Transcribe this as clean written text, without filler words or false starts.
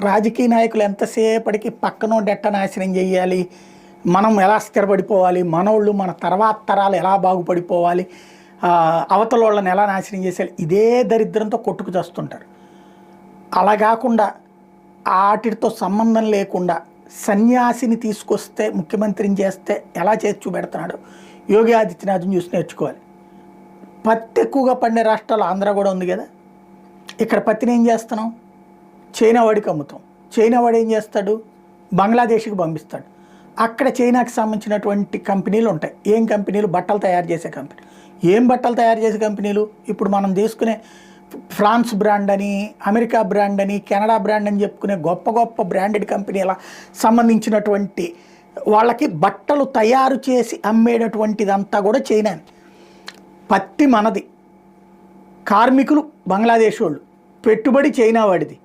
రాజకీయ నాయకులు ఎంతసేపటికి పక్కనోడు ఎట్ట నాశనం చేయాలి, మనం ఎలా స్థిరపడిపోవాలి, మనోళ్ళు మన తర్వాత తరాలు ఎలా బాగుపడిపోవాలి, అవతల వాళ్ళని ఎలా నాశనం చేసేయాలి, ఇదే దరిద్రంతో కొట్టుకు చేస్తుంటారు. అలా కాకుండా వాటితో సంబంధం లేకుండా సన్యాసిని తీసుకొస్తే ముఖ్యమంత్రిని చేస్తే ఎలా చేసి చూపెడుతున్నాడు యోగి ఆదిత్యనాథ్ని చూసి నేర్చుకోవాలి. పత్తి ఎక్కువగా పండే రాష్ట్రాలు ఆంధ్ర కూడా ఉంది కదా. ఇక్కడ పత్తిని ఏం చేస్తున్నాం, చైనా వాడికి అమ్ముతాం. చైనా వాడు ఏం చేస్తాడు, బంగ్లాదేశ్కి పంపిస్తాడు. అక్కడ చైనాకి సంబంధించినటువంటి కంపెనీలు ఉంటాయి. ఏం కంపెనీలు, బట్టలు తయారు చేసే కంపెనీ. ఏం బట్టలు తయారు చేసే కంపెనీలు, ఇప్పుడు మనం తీసుకునే ఫ్రాన్స్ బ్రాండ్ అని, అమెరికా బ్రాండ్ అని, కెనడా బ్రాండ్ అని చెప్పుకునే గొప్ప గొప్ప బ్రాండెడ్ కంపెనీల సంబంధించినటువంటి వాళ్ళకి బట్టలు తయారు చేసి అమ్మేటటువంటిదంతా కూడా చైనాని. పత్తి మనది, కార్మికులు బంగ్లాదేశ్ వాళ్ళు, పెట్టుబడి చైనా వాడిది.